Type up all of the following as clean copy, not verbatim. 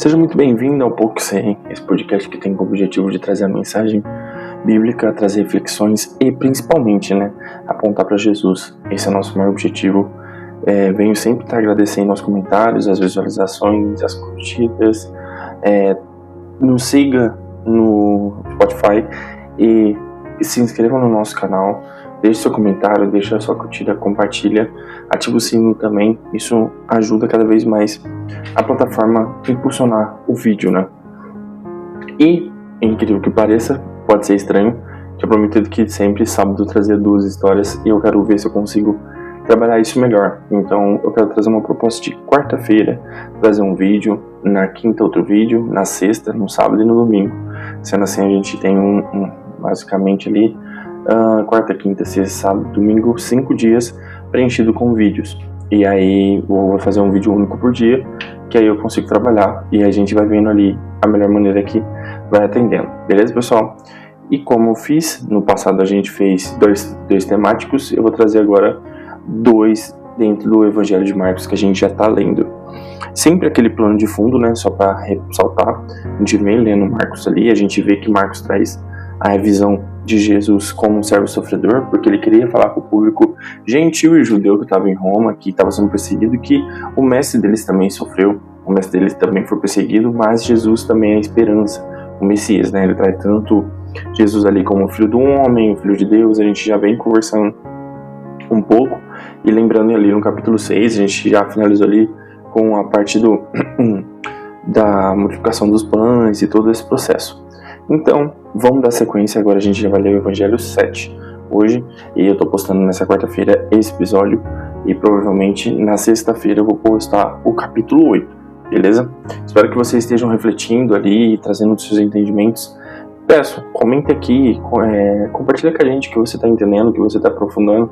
Seja muito bem-vindo ao Pouco Sem, esse podcast que tem como objetivo de trazer a mensagem bíblica, trazer reflexões e principalmente, apontar para Jesus. Esse é o nosso maior objetivo. Venho sempre estar agradecendo aos comentários, as visualizações, as curtidas. Nos siga no Spotify e se inscreva no nosso canal. Deixe seu comentário, deixe a sua curtida, compartilha, ativa o sininho também. Isso ajuda cada vez mais a plataforma a impulsionar o vídeo, E, incrível que pareça, pode ser estranho, tinha prometido que sempre sábado trazer 2 histórias e eu quero ver se eu consigo trabalhar isso melhor. Então eu quero trazer uma proposta de quarta-feira, trazer um vídeo, na quinta outro vídeo, na sexta, no sábado e no domingo. Sendo assim, a gente tem basicamente ali quarta, quinta, sexta, sábado, domingo, 5 dias preenchido com vídeos. E aí vou fazer um vídeo único por dia, que aí eu consigo trabalhar e a gente vai vendo ali a melhor maneira que vai atendendo. Beleza, pessoal? E como eu fiz, no passado a gente fez dois temáticos, eu vou trazer agora 2 dentro do Evangelho de Marcos que a gente já está lendo. Sempre aquele plano de fundo, só para ressaltar, a gente vem lendo Marcos ali, a gente vê que Marcos traz a visão de Jesus como um servo sofredor, porque ele queria falar com o público gentil e judeu que estava em Roma, que estava sendo perseguido, que o mestre deles também sofreu, o mestre deles também foi perseguido, mas Jesus também é a esperança, o Messias, Ele traz tanto Jesus ali como o filho do homem, o filho de Deus. A gente já vem conversando um pouco, e lembrando ali no capítulo 6, a gente já finalizou ali com a parte da multiplicação dos pães e todo esse processo. Então, vamos dar sequência. Agora a gente já vai ler o Evangelho 7 hoje, e eu tô postando nessa quarta-feira esse episódio, e provavelmente na sexta-feira eu vou postar o capítulo 8, beleza? Espero que vocês estejam refletindo ali e trazendo os seus entendimentos. Peço, comente aqui, compartilha com a gente o que você está entendendo, o que você está aprofundando.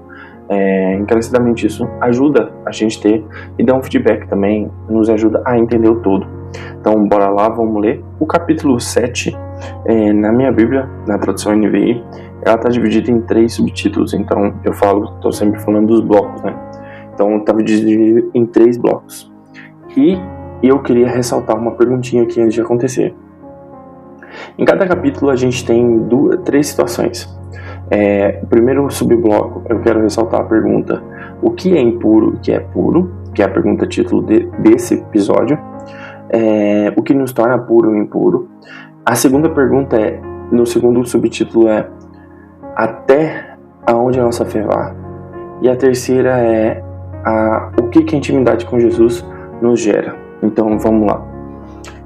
Encarecidamente isso ajuda a gente ter, e dá um feedback também, nos ajuda a entender o todo. Então bora lá, vamos ler o capítulo 7. Na minha Bíblia, na tradução NVI, ela está dividida em 3 subtítulos. Então eu estou sempre falando dos blocos, Então estava dividido em 3 blocos. E eu queria ressaltar uma perguntinha aqui antes de acontecer. Em cada capítulo a gente tem 3 situações. O primeiro subbloco, eu quero ressaltar a pergunta: o que é impuro e o que é puro? Que é a pergunta título desse episódio. O que nos torna puro ou impuro? A segunda pergunta no segundo subtítulo até aonde a nossa fé vai? E a terceira o que a intimidade com Jesus nos gera? Então vamos lá.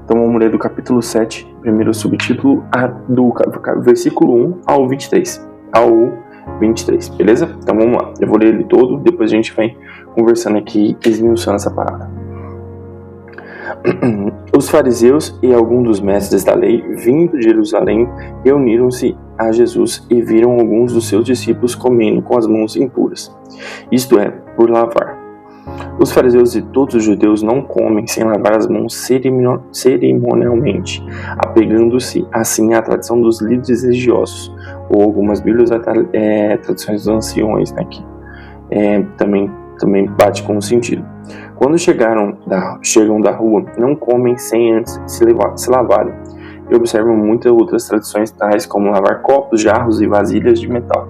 Então vamos ler do capítulo 7, primeiro subtítulo, do versículo 1 ao 23. Beleza? Então vamos lá. Eu vou ler ele todo, depois a gente vem conversando aqui, esmiuçando essa parada. Os fariseus e alguns dos mestres da lei, vindo de Jerusalém, reuniram-se a Jesus e viram alguns dos seus discípulos comendo com as mãos impuras, isto é, por lavar. Os fariseus e todos os judeus não comem sem lavar as mãos cerimonialmente, apegando-se assim à tradição dos líderes religiosos, ou algumas bíblias tradições dos anciões, que também bate com o sentido. Quando chegam da rua, não comem sem antes se lavarem, e observam muitas outras tradições tais como lavar copos, jarros e vasilhas de metal.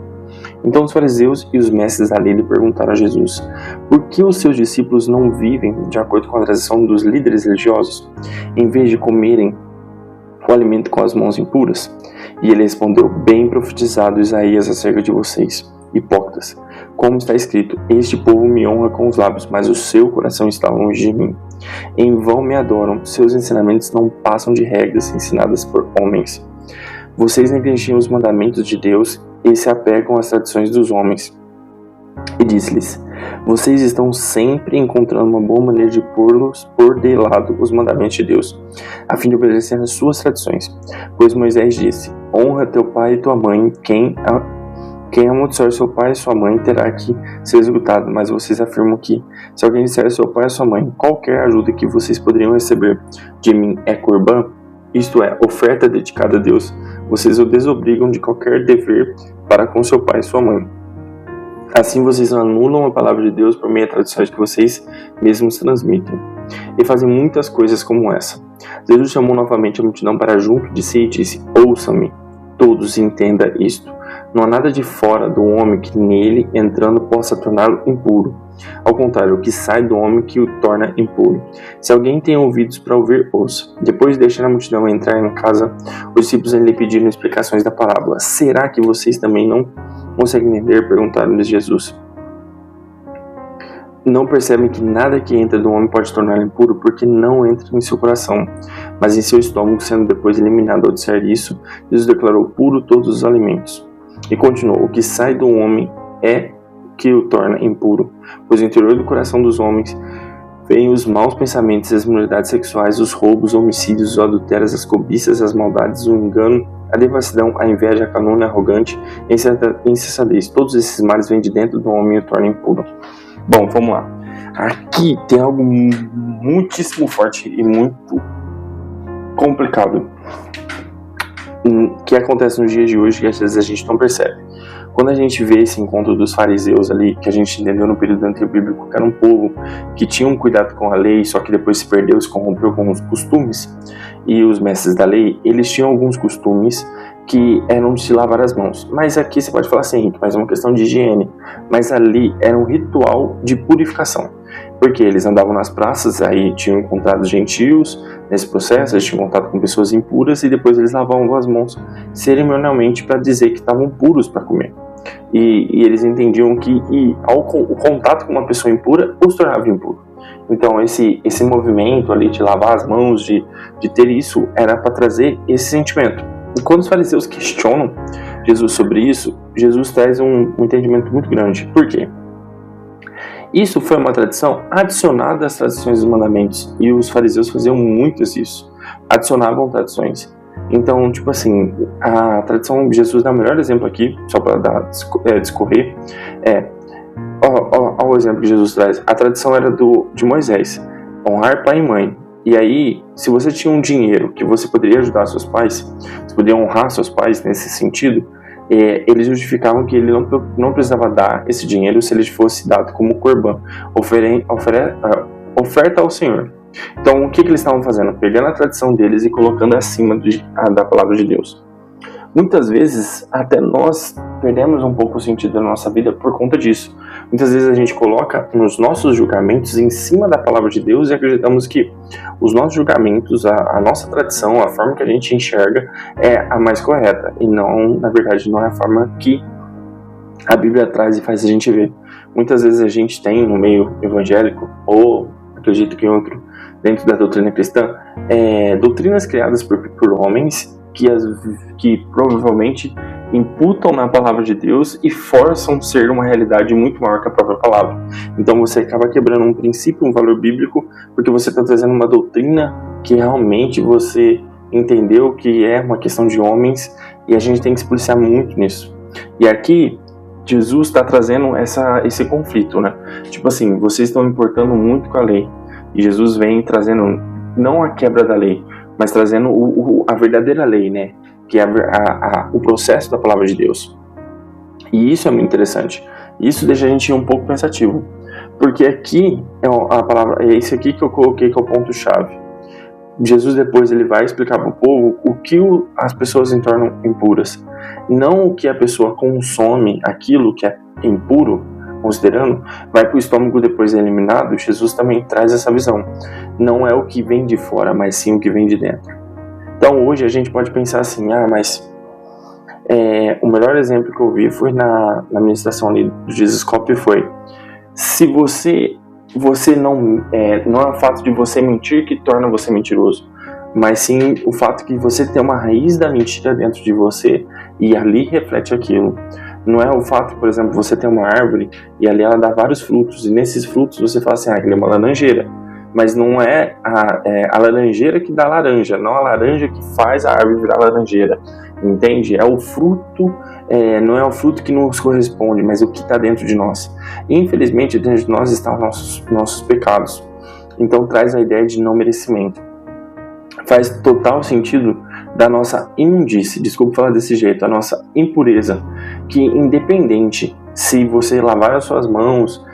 Então os fariseus e os mestres da lei lhe perguntaram a Jesus: por que os seus discípulos não vivem de acordo com a tradição dos líderes religiosos, em vez de comerem o alimento com as mãos impuras? E ele respondeu: bem profetizado Isaías acerca de vocês, hipócritas. Como está escrito: este povo me honra com os lábios, mas o seu coração está longe de mim. Em vão me adoram, seus ensinamentos não passam de regras ensinadas por homens. Vocês negligenciam os mandamentos de Deus e se apegam às tradições dos homens. E disse-lhes: vocês estão sempre encontrando uma boa maneira de pôr de lado os mandamentos de Deus, a fim de obedecer às suas tradições. Pois Moisés disse: honra teu pai e tua mãe. Quem amaldiçoar seu pai e sua mãe terá que ser executado. Mas vocês afirmam que, se alguém disser a seu pai e sua mãe: qualquer ajuda que vocês poderiam receber de mim é corbã, isto é, oferta dedicada a Deus, vocês o desobrigam de qualquer dever para com seu pai e sua mãe. Assim vocês anulam a palavra de Deus por meio de tradições que vocês mesmos transmitem. E fazem muitas coisas como essa. Jesus chamou novamente a multidão para junto de si e disse: ouçam-me, todos, entenda isto. Não há nada de fora do homem que nele, entrando, possa torná-lo impuro. Ao contrário, o que sai do homem que o torna impuro. Se alguém tem ouvidos para ouvir, ouça. Depois de deixar a multidão entrar em casa, os discípulos lhe pediram explicações da parábola. Será que vocês também não conseguem entender? Perguntaram-lhes Jesus. Não percebem que nada que entra do homem pode torná-lo impuro, porque não entra em seu coração, mas em seu estômago, sendo depois eliminado. Ao dizer isso, Jesus declarou puro todos os alimentos. E continuou: o que sai do homem é que o torna impuro, pois no interior do coração dos homens vêm os maus pensamentos, as imoralidades sexuais, os roubos, os homicídios, os adultérios, as cobiças, as maldades, o engano, a devassidão, a inveja, a calúnia, a arrogante, a insensatez. Todos esses males vêm de dentro do homem e o tornam impuro. Bom, vamos lá. Aqui tem algo muitíssimo forte e muito complicado que acontece nos dias de hoje, que às vezes a gente não percebe. Quando a gente vê esse encontro dos fariseus ali, que a gente entendeu no período anterior bíblico, que era um povo que tinha um cuidado com a lei, só que depois se perdeu, se corrompeu com os costumes, e os mestres da lei, eles tinham alguns costumes que eram de se lavar as mãos. Mas aqui você pode falar assim, Henrique, mas é uma questão de higiene. Mas ali era um ritual de purificação. Porque eles andavam nas praças, aí tinham encontrado gentios nesse processo, eles tinham contato com pessoas impuras e depois eles lavavam as mãos cerimonialmente para dizer que estavam puros para comer. E eles entendiam que o contato com uma pessoa impura os tornava impuro. Então esse movimento ali de lavar as mãos, de ter isso, era para trazer esse sentimento. E quando os fariseus questionam Jesus sobre isso, Jesus traz um entendimento muito grande. Por quê? Isso foi uma tradição adicionada às tradições dos mandamentos, e os fariseus faziam muitas isso, adicionavam tradições. Então, tipo assim, a tradição de Jesus dá o melhor exemplo aqui, só para discorrer, olha o exemplo que Jesus traz. A tradição era de Moisés, honrar pai e mãe. E aí, se você tinha um dinheiro que você poderia ajudar seus pais, você poderia honrar seus pais nesse sentido, eles justificavam que ele não precisava dar esse dinheiro se ele fosse dado como corban, oferta ao Senhor. Então, o que eles estavam fazendo? Pegando a tradição deles e colocando acima da palavra de Deus. Muitas vezes, até nós perdemos um pouco o sentido da nossa vida por conta disso. Muitas vezes a gente coloca os nossos julgamentos em cima da palavra de Deus e acreditamos que os nossos julgamentos, a nossa tradição, a forma que a gente enxerga é a mais correta. E não, na verdade, não é a forma que a Bíblia traz e faz a gente ver. Muitas vezes a gente tem no meio evangélico, ou acredito que em outro, dentro da doutrina cristã, doutrinas criadas por homens que provavelmente imputam na palavra de Deus e forçam ser uma realidade muito maior que a própria palavra. Então você acaba quebrando um princípio, um valor bíblico, porque você está trazendo uma doutrina que realmente você entendeu que é uma questão de homens, e a gente tem que se policiar muito nisso. E aqui Jesus está trazendo esse conflito, né? Tipo assim, vocês estão importando muito com a lei, e Jesus vem trazendo não a quebra da lei, mas trazendo a verdadeira lei, né? Que é o processo da palavra de Deus. E isso é muito interessante. Isso deixa a gente um pouco pensativo. Porque aqui, a palavra, é esse aqui que eu coloquei que é o ponto-chave. Jesus depois ele vai explicar para o povo o que as pessoas se tornam impuras. Não o que a pessoa consome, aquilo que é impuro, considerando, vai para o estômago depois é eliminado. Jesus também traz essa visão. Não é o que vem de fora, mas sim o que vem de dentro. Então hoje a gente pode pensar assim, mas o melhor exemplo que eu vi foi na ministração ali do Jesus Cop, foi: se você não é o fato de você mentir que torna você mentiroso, mas sim o fato que você tem uma raiz da mentira dentro de você e ali reflete aquilo. Não é o fato, por exemplo, você tem uma árvore e ali ela dá vários frutos, e nesses frutos você fala assim, aquele é uma laranjeira. Mas não é a laranjeira que dá laranja, não a laranja que faz a árvore virar laranjeira, entende? É o fruto, não é o fruto que nos corresponde, mas o que está dentro de nós. E, infelizmente, dentro de nós estão nossos pecados. Então traz a ideia de não merecimento. Faz total sentido da nossa imundície, desculpa falar desse jeito, a nossa impureza, que independente se você lavar as suas mãos,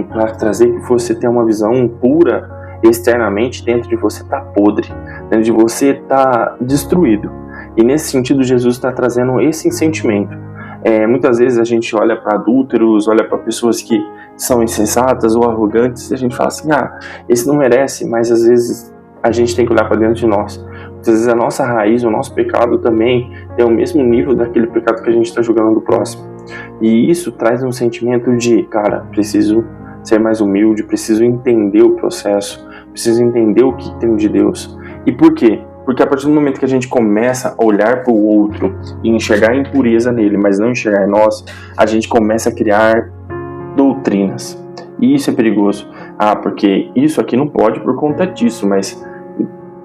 para trazer que você tenha uma visão pura, externamente, dentro de você está podre, dentro de você está destruído. E nesse sentido, Jesus está trazendo esse sentimento. Muitas vezes a gente olha para adúlteros, olha para pessoas que são insensatas ou arrogantes, e a gente fala assim, esse não merece, mas às vezes a gente tem que olhar para dentro de nós. Às vezes a nossa raiz, o nosso pecado também tem o mesmo nível daquele pecado que a gente está julgando do próximo. E isso traz um sentimento de, cara, preciso ser mais humilde, preciso entender o processo, preciso entender o que tem de Deus. E por quê? Porque a partir do momento que a gente começa a olhar para o outro e enxergar a impureza nele, mas não enxergar em nós, a gente começa a criar doutrinas. E isso é perigoso. Porque isso aqui não pode por conta disso, mas,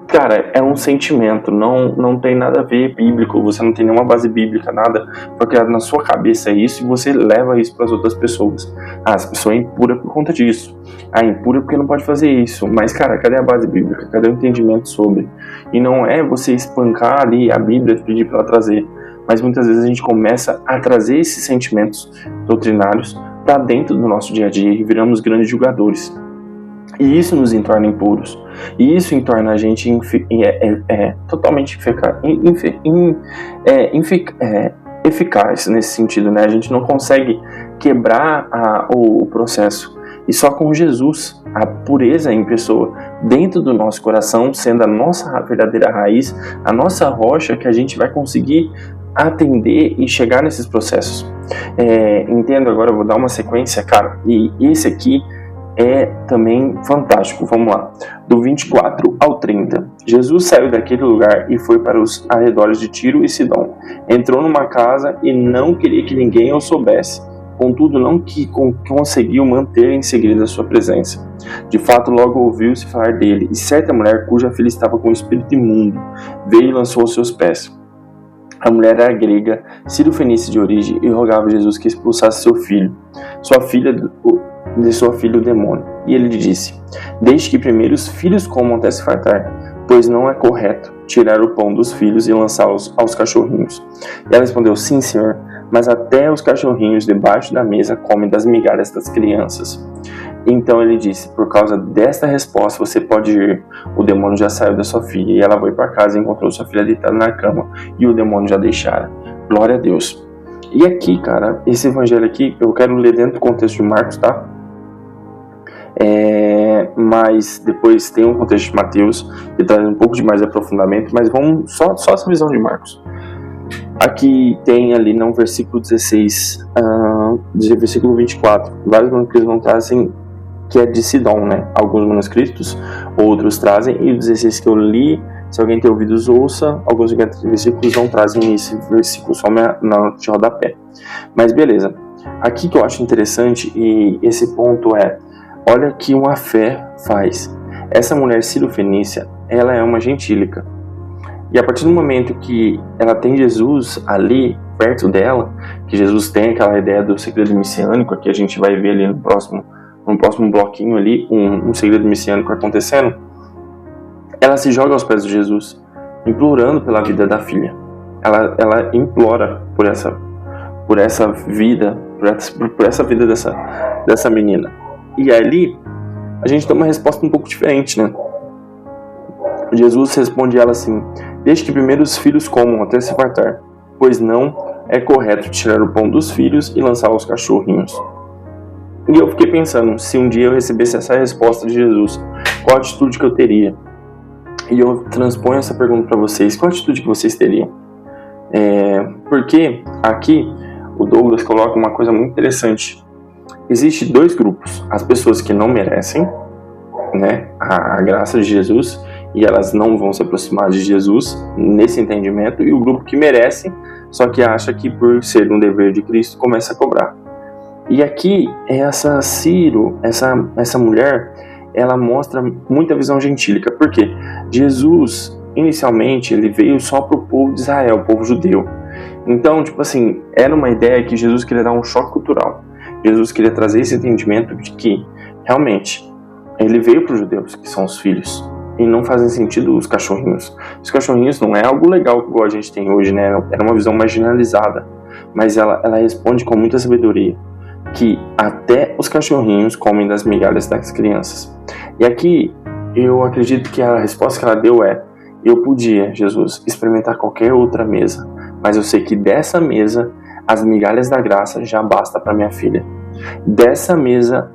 cara, é um sentimento, não tem nada a ver bíblico, você não tem nenhuma base bíblica, nada, porque na sua cabeça é isso e você leva isso para as outras pessoas. Essa pessoa é impura por conta disso. Impura porque não pode fazer isso. Mas, cara, cadê a base bíblica? Cadê o entendimento sobre? E não é você espancar ali a Bíblia e pedir para ela trazer, mas muitas vezes a gente começa a trazer esses sentimentos doutrinários para dentro do nosso dia a dia e viramos grandes julgadores. E isso nos torna impuros. E isso torna a gente totalmente eficaz nesse sentido, né? A gente não consegue quebrar o processo. E só com Jesus, a pureza em pessoa, dentro do nosso coração, sendo a nossa verdadeira raiz, a nossa rocha, que a gente vai conseguir atender e chegar nesses processos. Entendo agora, eu vou dar uma sequência, cara, e esse aqui é também fantástico. Vamos lá. Do 24 ao 30. Jesus saiu daquele lugar e foi para os arredores de Tiro e Sidom. Entrou numa casa e não queria que ninguém o soubesse. Contudo, não conseguiu manter em segredo a sua presença. De fato, logo ouviu-se falar dele, e certa mulher cuja filha estava com um espírito imundo veio e lançou aos seus pés. A mulher era grega, sírio-fenícia de origem, e rogava a Jesus que expulsasse de sua filha o demônio. E ele lhe disse: deixe que primeiro os filhos comam até se fartar, pois não é correto tirar o pão dos filhos e lançá-los aos cachorrinhos. E ela respondeu: sim, senhor, mas até os cachorrinhos debaixo da mesa comem das migalhas das crianças. Então ele disse: por causa desta resposta você pode ir, o demônio já saiu da sua filha. E ela foi para casa e encontrou sua filha deitada na cama, e o demônio já deixara. Glória a Deus. E aqui, cara, esse evangelho aqui, eu quero ler dentro do contexto de Marcos, tá? Mas depois tem um contexto de Mateus, que traz um pouco de mais aprofundamento, mas vamos só essa visão de Marcos. Aqui tem ali no versículo 16, versículo 24, vários manuscritos não trazem que é de Sidom, né? Alguns manuscritos, outros trazem, e o 16 que eu li, se alguém tem ouvidos, ouça. Alguns versículos não trazem esse versículo, só na de rodapé. Mas beleza. Aqui que eu acho interessante, e esse ponto olha que uma fé faz. Essa mulher sírio-fenícia, ela é uma gentílica. E a partir do momento que ela tem Jesus ali perto dela, que Jesus tem aquela ideia do segredo messiânico, que a gente vai ver ali no próximo bloquinho ali, um segredo messiânico acontecendo, ela se joga aos pés de Jesus, implorando pela vida da filha. Ela implora por essa vida dessa menina. E ali a gente tem uma resposta um pouco diferente, né? Jesus responde a ela assim: deixe que primeiro os filhos comam até se fartar, pois não é correto tirar o pão dos filhos e lançá-los aos cachorrinhos. E eu fiquei pensando, se um dia eu recebesse essa resposta de Jesus, qual a atitude que eu teria? E eu transponho essa pergunta para vocês: qual a atitude que vocês teriam? Porque aqui o Douglas coloca uma coisa muito interessante. Existem dois grupos: as pessoas que não merecem, né, a graça de Jesus, e elas não vão se aproximar de Jesus nesse entendimento, e o grupo que merece, só que acha que por ser um dever de Cristo começa a cobrar. E aqui essa Ciro, essa mulher, ela mostra muita visão gentílica, porque Jesus inicialmente ele veio só para o povo de Israel, o povo judeu. Então, tipo assim, era uma ideia que Jesus queria dar um choque cultural. Jesus queria trazer esse entendimento de que realmente ele veio para os judeus, que são os filhos, e não fazem sentido os cachorrinhos. Os cachorrinhos não é algo legal igual a gente tem hoje, né? Era uma visão marginalizada, mas ela responde com muita sabedoria que até os cachorrinhos comem das migalhas das crianças. E aqui eu acredito que a resposta que ela deu é: eu podia, Jesus, experimentar qualquer outra mesa, mas eu sei que dessa mesa, as migalhas da graça já basta para minha filha. Dessa mesa,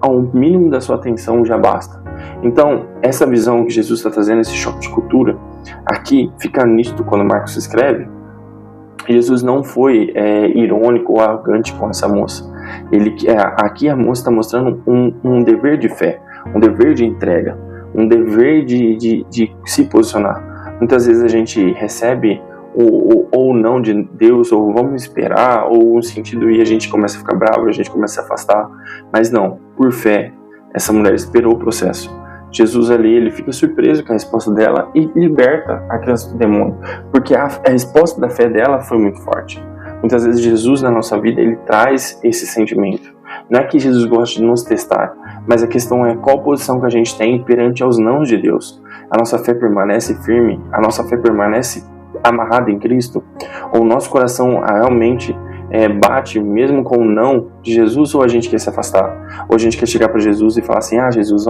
ao mínimo da sua atenção já basta. Então, essa visão que Jesus está trazendo, esse choque de cultura, aqui fica nítido quando Marcos escreve. Jesus não foi irônico ou arrogante com essa moça. Aqui a moça está mostrando um dever de fé, um dever de entrega, um dever de se posicionar. Muitas vezes a gente recebe ou não de Deus, ou vamos esperar, ou um sentido, e a gente começa a ficar bravo, a gente começa a se afastar. Mas não, por fé, essa mulher esperou o processo. Jesus ali, ele fica surpreso com a resposta dela e liberta a criança do demônio, porque a resposta da fé dela foi muito forte. Muitas vezes Jesus na nossa vida, ele traz esse sentimento. Não é que Jesus gosta de nos testar, mas a questão é qual posição que a gente tem perante aos nãos de Deus. A nossa fé permanece firme, a nossa fé permanece amarrada em Cristo, ou o nosso coração realmente bate mesmo com o não de Jesus, ou a gente quer se afastar, ou a gente quer chegar para Jesus e falar assim: Jesus,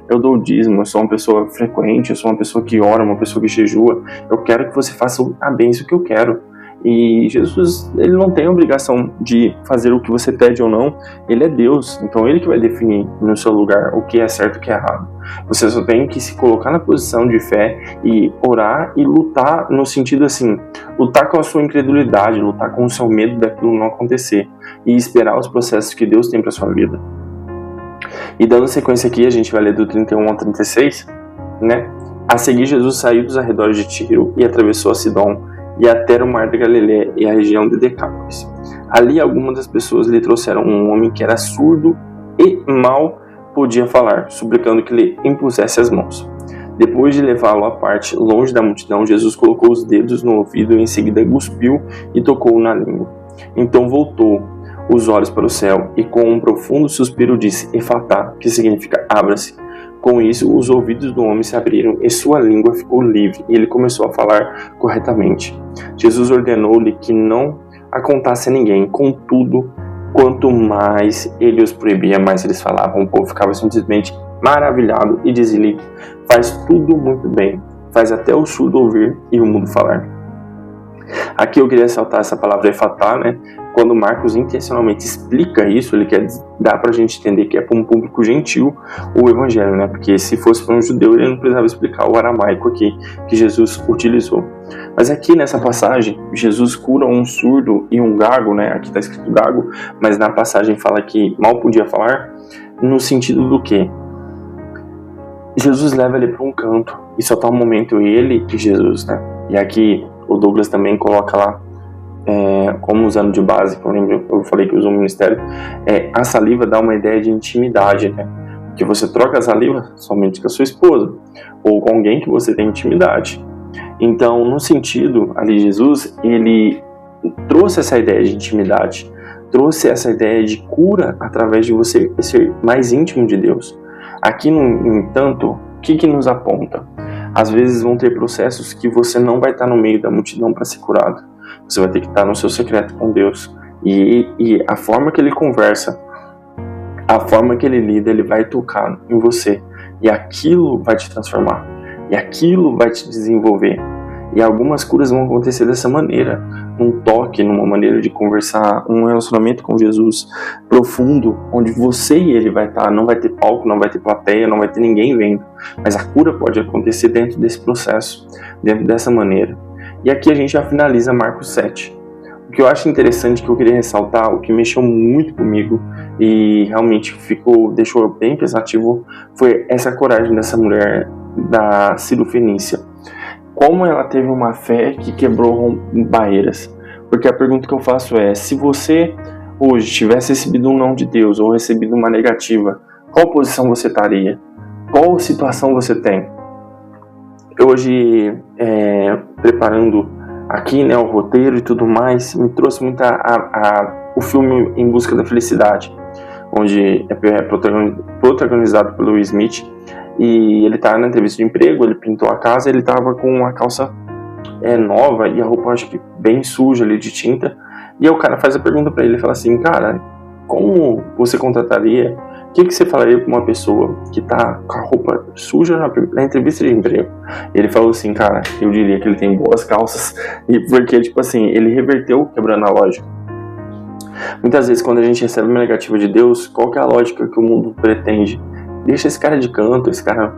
eu dou o dízimo, eu sou uma pessoa frequente, eu sou uma pessoa que ora, uma pessoa que jejua, eu quero que você faça a bênção que eu quero. E Jesus, ele não tem a obrigação de fazer o que você pede ou não, ele é Deus, então ele que vai definir no seu lugar o que é certo e o que é errado. Você só tem que se colocar na posição de fé e orar e lutar no sentido assim, lutar com a sua incredulidade, lutar com o seu medo daquilo não acontecer e esperar os processos que Deus tem para sua vida. E dando sequência aqui, a gente vai ler do 31 ao 36, né? A seguir, Jesus saiu dos arredores de Tiro e atravessou a Sidom e até o mar da Galileia e a região de Decápolis. Ali algumas das pessoas lhe trouxeram um homem que era surdo e mal podia falar, suplicando que lhe impusesse as mãos. Depois de levá-lo à parte, longe da multidão, Jesus colocou os dedos no ouvido e em seguida cuspiu e tocou na língua. Então voltou os olhos para o céu e com um profundo suspiro disse: Efatá, que significa abra-se. Com isso, os ouvidos do homem se abriram e sua língua ficou livre e ele começou a falar corretamente. Jesus ordenou-lhe que não a contasse a ninguém. Contudo, quanto mais ele os proibia, mais eles falavam. O povo ficava simplesmente maravilhado e dizia-lhe: faz tudo muito bem, faz até o surdo ouvir e o mudo falar. Aqui eu queria ressaltar essa palavra efatá, né? Quando Marcos intencionalmente explica isso, ele quer dar pra gente entender que é para um público gentil o evangelho, né? Porque se fosse para um judeu, ele não precisava explicar o aramaico aqui que Jesus utilizou. Mas aqui nessa passagem, Jesus cura um surdo e um gago, né? Aqui está escrito gago, mas na passagem fala que mal podia falar, no sentido do quê? Jesus leva ele para um canto e só tá um momento ele e Jesus, né? E aqui o Douglas também coloca lá, como usando de base, eu falei que usou o ministério, a saliva dá uma ideia de intimidade, né? Que você troca a saliva somente com a sua esposa, ou com alguém que você tem intimidade. Então, no sentido, ali Jesus, ele trouxe essa ideia de intimidade, trouxe essa ideia de cura através de você ser mais íntimo de Deus. Aqui, no entanto, o que nos aponta? Às vezes vão ter processos que você não vai estar no meio da multidão para ser curado. Você vai ter que estar no seu secreto com Deus. E a forma que ele conversa, a forma que ele lida, ele vai tocar em você. E aquilo vai te transformar. E aquilo vai te desenvolver. E algumas curas vão acontecer dessa maneira. Num toque, numa maneira de conversar, um relacionamento com Jesus profundo, onde você e ele vai estar. Não vai ter palco, não vai ter plateia, não vai ter ninguém vendo. Mas a cura pode acontecer dentro desse processo, dentro dessa maneira. E aqui a gente já finaliza Marcos 7. O que eu acho interessante, que eu queria ressaltar, o que mexeu muito comigo e realmente deixou bem pensativo, foi essa coragem dessa mulher da Sirofenícia. Como ela teve uma fé que quebrou barreiras. Porque a pergunta que eu faço é: se você hoje tivesse recebido um não de Deus ou recebido uma negativa, qual posição você estaria? Qual situação você tem? Eu hoje, preparando aqui, né, o roteiro e tudo mais, me trouxe muito o filme Em Busca da Felicidade, onde é protagonizado pelo Will Smith. E ele tá na entrevista de emprego, ele pintou a casa, ele tava com uma calça nova e a roupa, acho que bem suja ali de tinta. E aí o cara faz a pergunta pra ele, fala assim: cara, como você contrataria O que você falaria para uma pessoa que tá com a roupa suja na entrevista de emprego? Ele falou assim, cara, eu diria que ele tem boas calças, e porque, tipo assim, ele reverteu quebrando a lógica. Muitas vezes, quando a gente recebe uma negativa de Deus, qual que é a lógica que o mundo pretende? Deixa esse cara de canto, esse cara,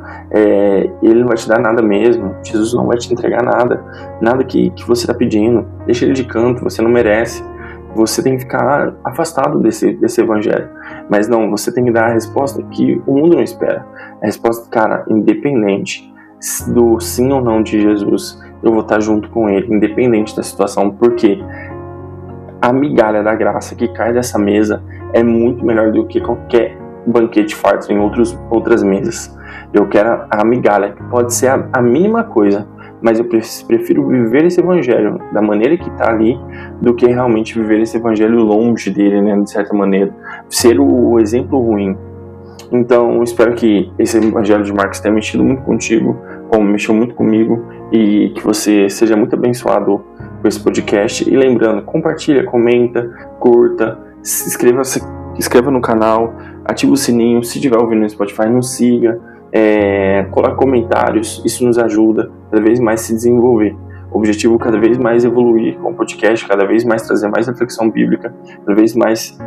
ele não vai te dar nada mesmo, Jesus não vai te entregar nada que você está pedindo, deixa ele de canto, você não merece, você tem que ficar afastado desse evangelho. Mas não, você tem que dar a resposta que o mundo não espera. A resposta, cara, independente do sim ou não de Jesus, eu vou estar junto com ele, independente da situação, porque a migalha da graça que cai dessa mesa é muito melhor do que qualquer banquete farto em outras mesas. Eu quero a migalha, que pode ser a mínima coisa, mas eu prefiro viver esse evangelho da maneira que está ali, do que realmente viver esse evangelho longe dele, né, de certa maneira, ser o exemplo ruim. Então, eu espero que esse evangelho de Marcos tenha mexido muito contigo, como mexeu muito comigo, e que você seja muito abençoado com esse podcast. E lembrando, compartilha, comenta, curta, se inscreva no canal, ativa o sininho, se estiver ouvindo no Spotify, nos siga, coloque comentários, isso nos ajuda cada vez mais a se desenvolver. O objetivo é cada vez mais evoluir com o podcast, cada vez mais trazer mais reflexão bíblica, cada vez mais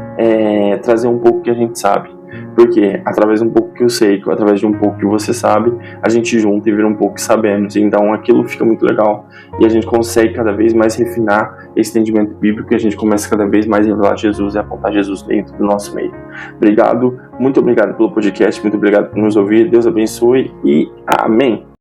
trazer um pouco que a gente sabe. Porque através de um pouco que eu sei, através de um pouco que você sabe, a gente junta e vira um pouco que sabemos. Então aquilo fica muito legal e a gente consegue cada vez mais refinar esse entendimento bíblico, e a gente começa cada vez mais a revelar Jesus e apontar Jesus dentro do nosso meio. Obrigado, muito obrigado pelo podcast, muito obrigado por nos ouvir. Deus abençoe e amém!